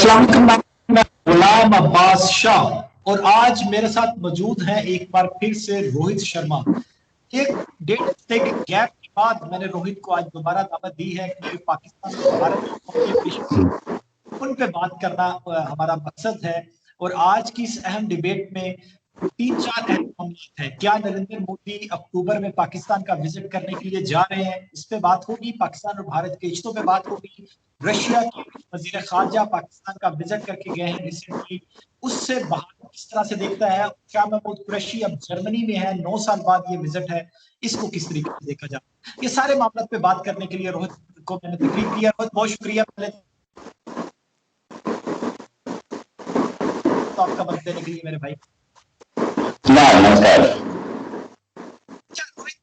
अस्सलाम वालेकुम, मैं गुलाम अब्बास शाह और आज मेरे साथ मौजूद हैं एक बार फिर से रोहित शर्मा। एक डेढ़ हफ्ते के गैप के बाद मैंने रोहित को आज दोबारा दावत दी है क्योंकि पाकिस्तान और भारत के रिश्ते उन पे बात करना हमारा मकसद है। और आज की इस अहम डिबेट में तीन चार अहम मामले हैं। क्या नरेंद्र मोदी अक्टूबर में पाकिस्तान का विजिट करने के लिए जा रहे हैं, इस पे बात होगी। पाकिस्तान और भारत के रिश्तों पे बात होगी। रशिया के वजीर खारजा पाकिस्तान का विजिट करके गए हैं रिसेंटली, उससे भारत किस तरह से देखता है। शाह महमूद कुरैशी अब जर्मनी में है, 9 साल बाद ये विजिट है, इसको किस तरीके से देखा जाए। ये सारे मामलों पे बात करने के लिए रोहित को मैंने तकलीफ दिया। रोहित, बहुत शुक्रिया पहले तो आपका वक्त देने के लिए मेरे भाई।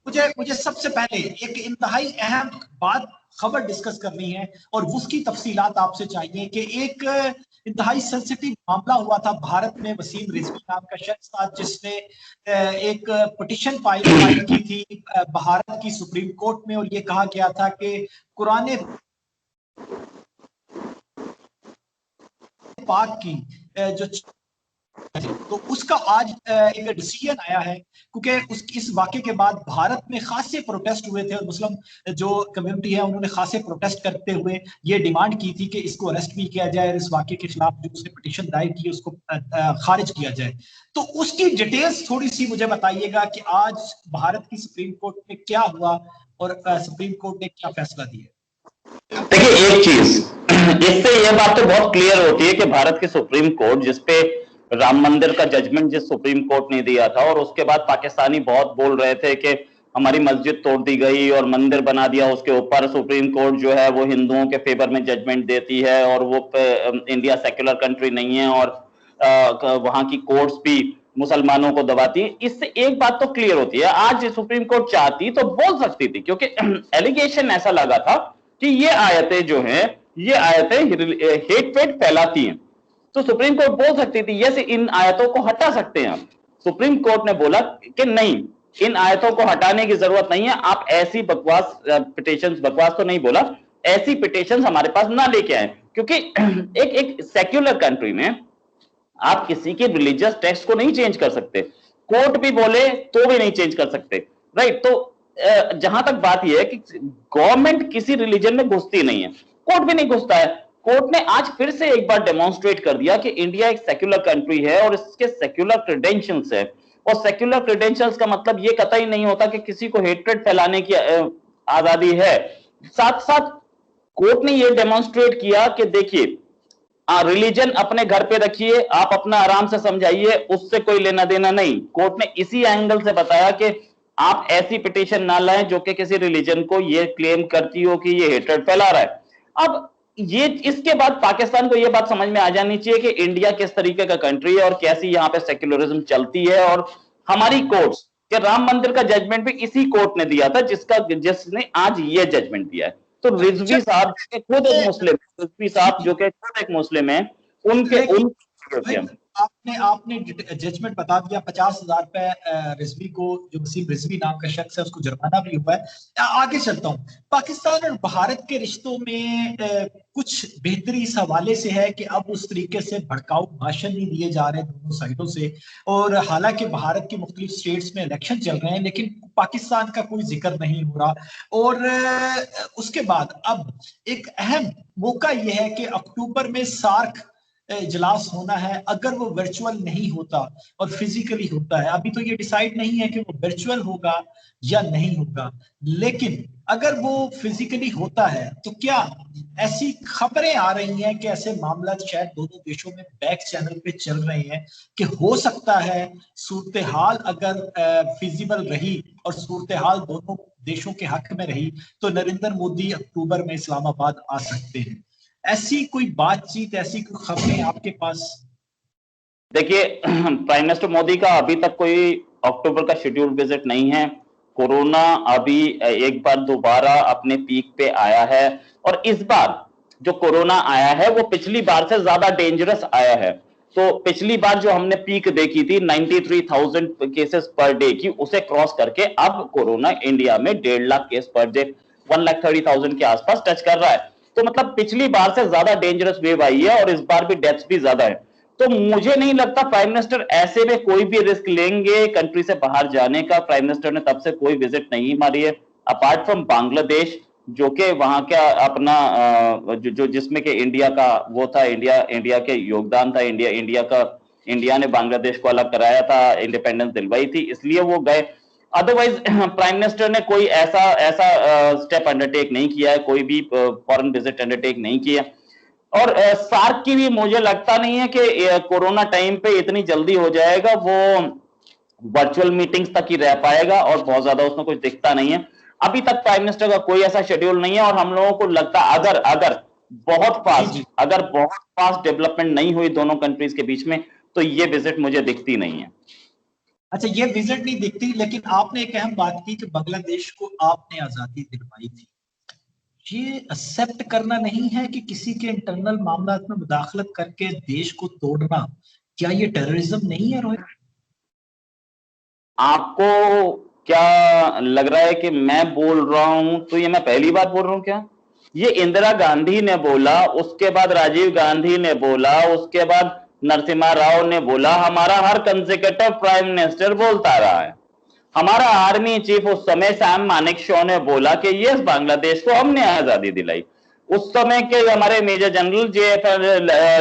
मुझे मुझे सबसे पहले एक इंतहाई अहम बात खबर डिस्कस करनी है और उसकी तफसीलात आपसे चाहिए कि एक इंतहाई सेंसिटिव मामला हुआ था भारत में। वसीम रिजवी नाम का शख्स था जिसने एक पिटीशन फाइल की थी भारत की सुप्रीम कोर्ट में, और ये कहा गया था कि कुरान पाक की जो तो उसका आज एक डिसीजन आया है, क्योंकि इस वाक़े के बाद भारत में खासे प्रोटेस्ट हुए थे और मुस्लिम जो कम्युनिटी है उन्होंने खासे प्रोटेस्ट करते हुए ये डिमांड की थी कि इसको अरेस्ट भी किया जाए और इस वाक़े के खिलाफ जो उसने पिटीशन दायर की उसको खारिज किया जाए। तो उसकी डिटेल्स थोड़ी सी मुझे बताइएगा कि आज भारत की सुप्रीम कोर्ट में क्या हुआ और सुप्रीम कोर्ट ने क्या फैसला दिया। देखिए, एक चीज इससे यह बात तो बहुत क्लियर होती है कि भारत की सुप्रीम कोर्ट, जिसपे राम मंदिर का जजमेंट जिस सुप्रीम कोर्ट ने दिया था, और उसके बाद पाकिस्तानी बहुत बोल रहे थे कि हमारी मस्जिद तोड़ दी गई और मंदिर बना दिया, उसके ऊपर सुप्रीम कोर्ट जो है वो हिंदुओं के फेवर में जजमेंट देती है और वो इंडिया सेक्युलर कंट्री नहीं है और वहां की कोर्ट्स भी मुसलमानों को दबाती है। इससे एक बात तो क्लियर होती है, आज सुप्रीम कोर्ट चाहती तो बोल सकती थी, क्योंकि एलिगेशन ऐसा लगा था कि ये आयतें जो हैं, ये आयतें हेट फेट फैलाती हैं। तो सुप्रीम कोर्ट बोल सकती थी यस, इन आयतों को हटा सकते हैं। सुप्रीम कोर्ट ने बोला कि नहीं, इन आयतों को हटाने की जरूरत नहीं है, आप ऐसी बकवास पिटीशंस, बकवास तो नहीं बोला, ऐसी पिटीशंस हमारे पास ना लेके आए, क्योंकि एक सेक्युलर कंट्री में आप किसी के रिलीजियस टेक्स्ट को नहीं चेंज कर सकते, कोर्ट भी बोले तो भी नहीं चेंज कर सकते, राइट। तो जहां तक बात यह है कि गवर्नमेंट किसी रिलीजन में घुसती नहीं है, कोर्ट भी नहीं घुसता है। कोर्ट ने आज फिर से एक बार डेमोन्स्ट्रेट कर दिया कि इंडिया एक सेक्युलर कंट्री है और इसके सेक्युलर क्रेडेंशियल्स है। और सेक्युलर क्रेडेंशियल्स का मतलब यह कतई नहीं होता कि किसी को हेट्रेड फैलाने की आजादी है। साथ साथ कोर्ट ने यह डेमोन्स्ट्रेट किया कि देखिए, रिलीजन अपने घर पे रखिए, आप अपना आराम से समझाइए, उससे कोई लेना देना नहीं। कोर्ट ने इसी एंगल से बताया कि आप ऐसी पिटीशन ना लाएं जो कि किसी रिलीजन को ये क्लेम करती हो कि ये हेट्रेड फैला रहा है। अब ये इसके बाद पाकिस्तान को ये बात समझ में आ जानी चाहिए कि इंडिया किस तरीके का कंट्री है और कैसी यहां पे सेक्युलरिज्म चलती है। और हमारी कोर्ट्स के राम मंदिर का जजमेंट भी इसी कोर्ट ने दिया था जिसने आज ये जजमेंट दिया है। तो रिजवी साहब खुद एक मुस्लिम, रिजवी साहब जो कि खुद एक मुस्लिम है, उनके आपने जजमेंट बता दिया। 50,000 रुपए रिजवी को, जो वसीम रिजवी नाम का शख्स है, उसको जुर्माना भी हुआ है। आगे चलता हूँ। पाकिस्तान और भारत के रिश्तों में कुछ बेहतरी इस हवाले से है कि अब उस तरीके से भड़काऊ भाषण नहीं दिए जा रहे दोनों साइडों से। और हालांकि भारत के मुख्तलिफ स्टेट्स में इलेक्शन चल रहे हैं लेकिन पाकिस्तान का कोई जिक्र नहीं हो रहा। और उसके बाद अब एक अहम मौका यह है कि अक्टूबर में सार्क इजलास होना है। अगर वो वर्चुअल नहीं होता और फिजिकली होता है, अभी तो ये डिसाइड नहीं है कि वो वर्चुअल होगा या नहीं होगा, लेकिन अगर वो फिजिकली होता है तो क्या ऐसी खबरें आ रही हैं कि ऐसे मामला शायद दोनों देशों में बैक चैनल पे चल रहे हैं कि हो सकता है सूरत हाल अगर फिजिबल रही और सूरत हाल दोनों देशों के हक में रही तो नरेंद्र मोदी अक्टूबर में इस्लामाबाद आ सकते हैं। ऐसी कोई बातचीत, ऐसी कोई खबरें आपके पास? देखिए, प्राइम मिनिस्टर मोदी का अभी तक कोई अक्टूबर का शेड्यूल विजिट नहीं है। कोरोना अभी एक बार दोबारा अपने पीक पे आया है और इस बार जो कोरोना आया है वो पिछली बार से ज्यादा डेंजरस आया है। तो पिछली बार जो हमने पीक देखी थी 93,000 केसेस पर डे की, उसे क्रॉस करके अब कोरोना इंडिया में 1.5 लाख केस पर डे, 1,30,000 के आसपास टच कर रहा है। तो मतलब पिछली बार से ज्यादा डेंजरस वेव आई है और इस बार भी डेथ्स भी ज्यादा है। तो मुझे नहीं लगता प्राइम मिनिस्टर ऐसे में कोई भी रिस्क लेंगे कंट्री से बाहर जाने का। प्राइम मिनिस्टर ने तब से कोई विजिट नहीं मारी है अपार्ट फ्रॉम बांग्लादेश, जो कि वहां का अपना जो जिसमें कि इंडिया का वो था, इंडिया के योगदान था, इंडिया ने बांग्लादेश को अलग कराया था, इंडिपेंडेंस दिलवाई थी, इसलिए वो गए। अदरवाइज प्राइम मिनिस्टर ने कोई ऐसा ऐसा स्टेप अंडरटेक नहीं किया है, कोई भी फॉरेन विजिट अंडरटेक नहीं किया। और सार्क की भी मुझे लगता नहीं है कि कोरोना टाइम पे इतनी जल्दी हो जाएगा, वो वर्चुअल मीटिंग्स तक ही रह पाएगा और बहुत ज्यादा उसमें कुछ दिखता नहीं है। अभी तक प्राइम मिनिस्टर का कोई ऐसा शेड्यूल नहीं है और हम लोगों को लगता अगर अगर बहुत फास्ट डेवलपमेंट नहीं हुई दोनों कंट्रीज के बीच में तो ये विजिट मुझे दिखती नहीं है। अच्छा, ये विजिट नहीं दिखती, लेकिन आपने एक अहम बात की कि बांग्लादेश को आपने आजादी दिलवाई थी। ये एक्सेप्ट करना नहीं है कि किसी के इंटरनल मामला में मुदाखलत करके देश को तोड़ना, क्या ये टेररिज्म नहीं है रोहित? आपको क्या लग रहा है कि मैं बोल रहा हूं तो ये मैं पहली बार बोल रहा हूं क्या? ये इंदिरा गांधी ने बोला, उसके बाद राजीव गांधी ने बोला, उसके बाद नरसिम्हा राव ने बोला, हमारा हर कंसेक्यूटिव प्राइम मिनिस्टर बोलता रहा है। हमारा आर्मी चीफ उस समय सैम मानेकशॉ ने बोला कि यस बांग्लादेश को हमने आजादी दिलाई। उस समय के हमारे major general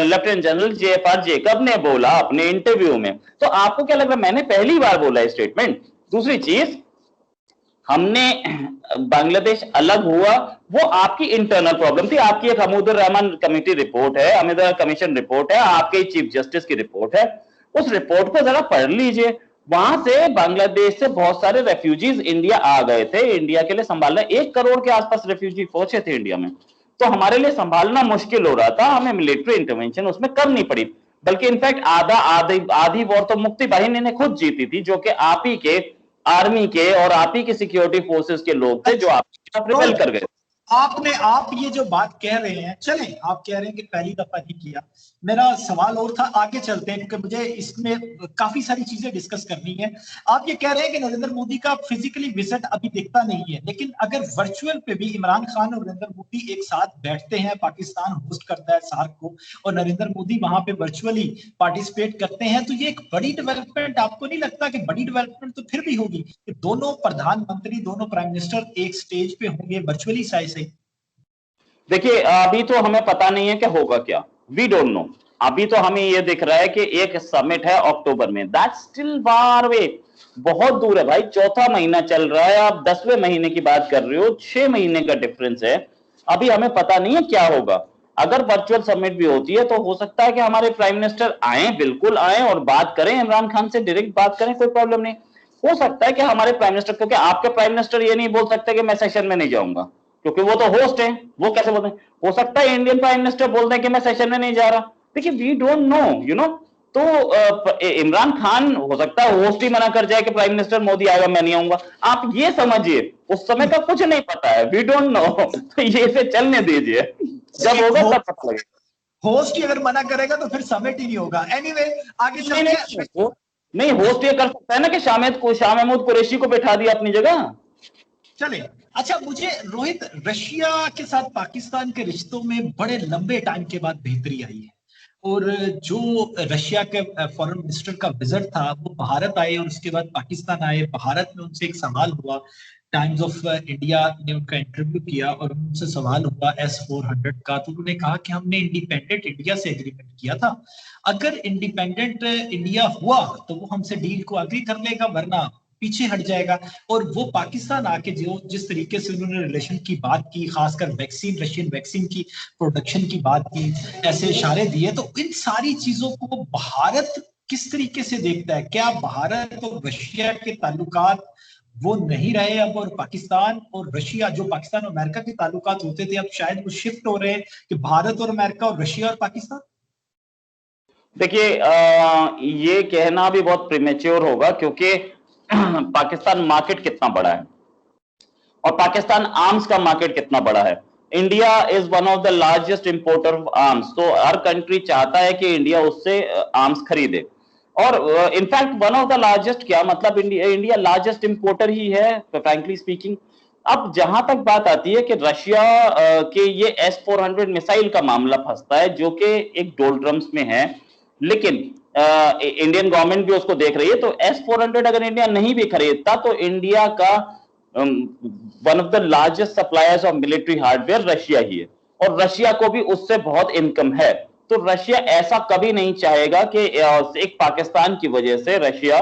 lieutenant general JFR Jacob ने बोला अपने इंटरव्यू में। तो आपको क्या लग रहा है मैंने पहली बार बोला है स्टेटमेंट? दूसरी चीज, हमने बांग्लादेश अलग हुआ वो आपकी इंटरनल प्रॉब्लम थी, आपकी एक हमीदुर रहमान कमेटी रिपोर्ट है, हमीदुर कमीशन रिपोर्ट है, आपके चीफ जस्टिस की रिपोर्ट है। उस रिपोर्ट को जरा पढ़ लीजिए। वहां से बांग्लादेश से बहुत सारे रेफ्यूजीज इंडिया आ गए थे, इंडिया के लिए संभालना 1 करोड़ के आसपास रेफ्यूजी पहुंचे थे इंडिया में। तो हमारे लिए संभालना मुश्किल हो रहा था, हमें मिलिट्री इंटरवेंशन उसमें करनी पड़ी। बल्कि इनफैक्ट आधी वॉर तो मुक्ति बाहिनी ने खुद जीती थी, जो कि आप ही के आर्मी के और आप ही के सिक्योरिटी फोर्सेस के लोग थे जो आप रिबेल कर गए। आप ये जो बात कह रहे हैं, चलें, आप कह रहे हैं कि पहली दफा नहीं किया। मेरा सवाल और था, आगे चलते हैं क्योंकि मुझे इसमें काफी सारी चीजें डिस्कस करनी है। आप ये कह रहे हैं कि नरेंद्र मोदी का फिजिकली विजिट अभी दिखता नहीं है, लेकिन अगर वर्चुअल पे भी इमरान खान और नरेंद्र मोदी एक साथ बैठते हैं, पाकिस्तान होस्ट करता है सार्क को और नरेंद्र मोदी वहां पे वर्चुअली पार्टिसिपेट करते हैं, तो ये एक बड़ी डेवलपमेंट आपको नहीं लगता कि बड़ी डेवलपमेंट तो फिर भी होगी कि दोनों प्रधानमंत्री, दोनों प्राइम मिनिस्टर एक स्टेज पे होंगे वर्चुअली साइज? देखिए अभी तो हमें पता नहीं है कि होगा क्या, वी डोंट नो। अभी तो हमें ये दिख रहा है कि एक समिट है अक्टूबर में, दैट्स स्टिल फार अवे, बहुत दूर है भाई। चौथा महीना चल रहा है, आप 10वें महीने की बात कर रहे हो, 6 महीने का डिफरेंस है। अभी हमें पता नहीं है क्या होगा। अगर वर्चुअल समिट भी होती है तो हो सकता है कि हमारे प्राइम मिनिस्टर आए, बिल्कुल आए और बात करें, इमरान खान से डायरेक्ट बात करें, कोई प्रॉब्लम नहीं। हो सकता है कि हमारे प्राइम मिनिस्टर, क्योंकि आपके प्राइम मिनिस्टर ये नहीं बोल सकते कि मैं सेशन में नहीं जाऊंगा, क्योंकि वो तो होस्ट है, वो कैसे बोलते हैं? हो सकता है इंडियन प्राइम मिनिस्टर बोलते हैं कि मैं सेशन में नहीं जा रहा। देखिए we don't know, you know. तो इमरान खान हो सकता है होस्ट ही मना कर जाए कि प्राइम मिनिस्टर मोदी आएगा मैं नहीं आऊंगा। आप ये समझिए उस समय का कुछ नहीं पता है, वी डोंट नो। तो ये इसे चलने दीजिए, जब होगा तब पता लगेगा। होस्ट ही अगर मना करेगा तो फिर समिट ही नहीं होगा। एनीवे, आगे चलते हैं। नहीं, होस्ट ये कर सकता है ना कि शाह महमूद कुरैशी को बैठा दिया अपनी जगह। चले, अच्छा, मुझे रोहित, रशिया के साथ पाकिस्तान के रिश्तों में बड़े लंबे टाइम के बाद बेहतरी आई है और जो रशिया के फॉरेन मिनिस्टर का विजिट था वो भारत आए और उसके बाद पाकिस्तान आए। भारत में उनसे एक सवाल हुआ, टाइम्स ऑफ इंडिया ने उनका इंटरव्यू किया और उनसे सवाल हुआ S-400 का, तो उन्होंने कहा कि हमने इंडिपेंडेंट इंडिया से एग्रीमेंट किया था, अगर इंडिपेंडेंट इंडिया हुआ तो वो हमसे डील को अग्री कर लेगा, वरना पीछे हट जाएगा। और वो पाकिस्तान आके जो जिस तरीके से उन्होंने रिलेशन की बात की, खासकर वैक्सीन, रशियन वैक्सीन की प्रोडक्शन की बात की, ऐसे इशारे दिए, तो इन सारी चीजों को भारत किस तरीके से देखता है? क्या भारत और रशिया के ताल्लुकात वो नहीं रहे अब, और पाकिस्तान और रशिया, जो पाकिस्तान और अमेरिका के ताल्लुकात होते थे, अब शायद वो शिफ्ट हो रहे हैं कि भारत और अमेरिका और रशिया और पाकिस्तान? देखिए ये कहना भी बहुत प्रीमेच्योर होगा, क्योंकि पाकिस्तान मार्केट कितना बड़ा है और पाकिस्तान आर्म्स का मार्केट कितना बड़ा है। India is one of the largest importer of arms, तो हर कंट्री चाहता है कि इंडिया उससे आर्म्स खरीदे। और in fact one of the largest क्या मतलब, इंडिया लार्जेस्ट इंपोर्टर ही है फ्रैंकली स्पीकिंग। अब जहां तक बात आती है कि रशिया के ये S-400 मिसाइल का मामला फंसता है, जो कि एक डोलड्रम्स में है, लेकिन इंडियन गवर्नमेंट भी उसको देख रही है। तो S-400 अगर इंडिया नहीं भी खरीदता तो इंडिया का one of the largest suppliers of military hardware Russia ही है, और रशिया को भी उससे बहुत इनकम है। तो रशिया ऐसा कभी नहीं चाहेगा कि एक पाकिस्तान की वजह से रशिया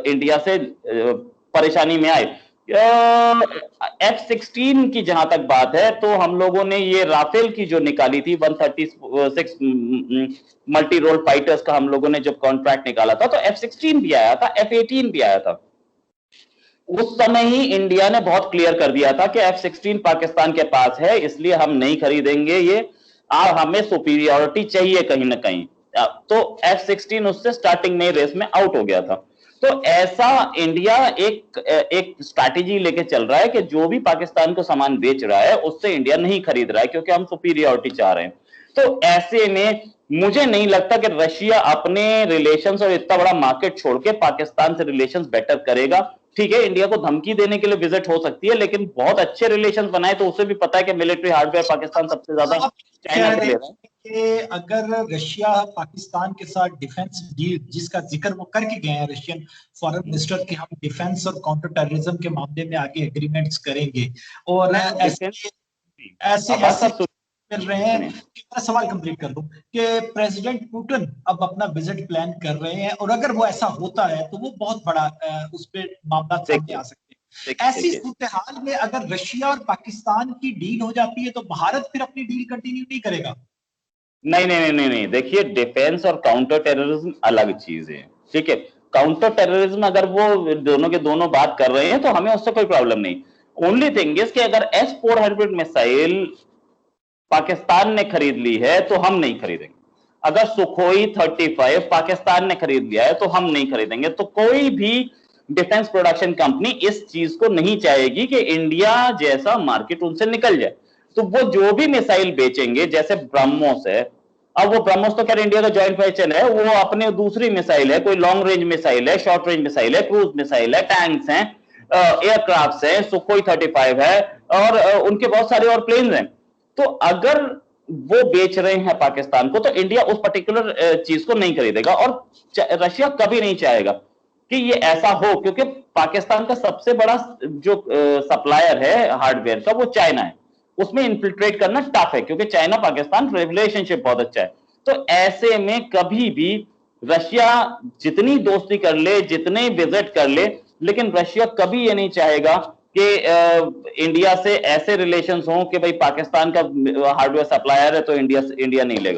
इंडिया से परेशानी में आए। F-16 की जहां तक बात है, तो हम लोगों ने ये राफेल की जो निकाली थी 136 मल्टी रोल फाइटर्स का हम लोगों ने जब कॉन्ट्रैक्ट निकाला था, तो F-16 भी आया था, F-18 भी आया था। उस समय ही इंडिया ने बहुत क्लियर कर दिया था कि F-16 पाकिस्तान के पास है, इसलिए हम नहीं खरीदेंगे ये, हमें सुपीरियरिटी चाहिए कहीं ना कहीं। तो F-16 उससे स्टार्टिंग में रेस में आउट हो गया था। तो ऐसा इंडिया एक स्ट्रैटेजी लेके चल रहा है कि जो भी पाकिस्तान को सामान बेच रहा है उससे इंडिया नहीं खरीद रहा है, क्योंकि हम सुपीरियरिटी चाह रहे हैं। तो ऐसे में मुझे नहीं लगता कि रशिया अपने रिलेशंस और इतना बड़ा मार्केट छोड़ के पाकिस्तान से रिलेशंस बेटर करेगा। ठीक है, इंडिया को धमकी देने के लिए विजिट हो सकती है, लेकिन बहुत अच्छे रिलेशंस बनाए तो उसे भी पता है कि मिलिट्री हार्डवेयर पाकिस्तान सबसे ज्यादा चाइना से ले रहा है। कि अगर रशिया पाकिस्तान के साथ डिफेंस डील, जिसका जिक्र वो करके गए हैं रशियन फॉरेन मिनिस्टर, कि हम डिफेंस और काउंटर टेररिज्म के मामले में आगे एग्रीमेंट्स करेंगे, और ऐसे मिल रहे हैं कि मैं सवाल कंप्लीट कर दूं कि प्रेसिडेंट पुतिन अब अपना विजिट प्लान कर रहे हैं, और अगर वो ऐसा होता है तो वो बहुत बड़ा उस पर मामला सामने आ सकते हैं। ऐसी सूरत-ए-हाल में अगर रशिया और पाकिस्तान की डील हो जाती है तो भारत फिर अपनी डील कंटिन्यू नहीं करेगा? नहीं, देखिए, डिफेंस और काउंटर टेररिज्म अलग चीज है, ठीक है। काउंटर टेररिज्म अगर वो दोनों के दोनों बात कर रहे हैं तो हमें उससे कोई प्रॉब्लम नहीं। ओनली थिंग इज कि अगर S-400 मिसाइल पाकिस्तान ने खरीद ली है तो हम नहीं खरीदेंगे। अगर सुखोई 35 पाकिस्तान ने खरीद लिया है तो हम नहीं खरीदेंगे। तो कोई भी डिफेंस प्रोडक्शन कंपनी इस चीज को नहीं चाहेगी कि इंडिया जैसा मार्केट उनसे निकल जाए। तो वो जो भी मिसाइल बेचेंगे, जैसे ब्रह्मोस है, अब वो ब्रह्मोस तो खैर इंडिया का जॉइंट वेंचर है, वो अपने दूसरी मिसाइल है, कोई लॉन्ग रेंज मिसाइल है, शॉर्ट रेंज मिसाइल है, क्रूज मिसाइल है, टैंक्स हैं, एयरक्राफ्ट हैं, सुखोई 35 है, और उनके बहुत सारे और प्लेन्स हैं। तो अगर वो बेच रहे हैं पाकिस्तान को तो इंडिया उस पर्टिकुलर चीज को नहीं खरीदेगा, और रशिया कभी नहीं चाहेगा कि ये ऐसा हो, क्योंकि पाकिस्तान का सबसे बड़ा जो सप्लायर है हार्डवेयर का वो चाइना है। उसमें इन्फिल्ट्रेट करना टफ है, क्योंकि चाइना पाकिस्तान रिलेशनशिप बहुत अच्छा है। तो ऐसे में कभी भी रशिया जितनी दोस्ती कर ले, जितने विजिट कर ले, लेकिन रशिया कभी ये नहीं चाहेगा कि इंडिया से ऐसे रिलेशंस हों कि भाई पाकिस्तान का हार्डवेयर सप्लायर है तो इंडिया नहीं लेगा।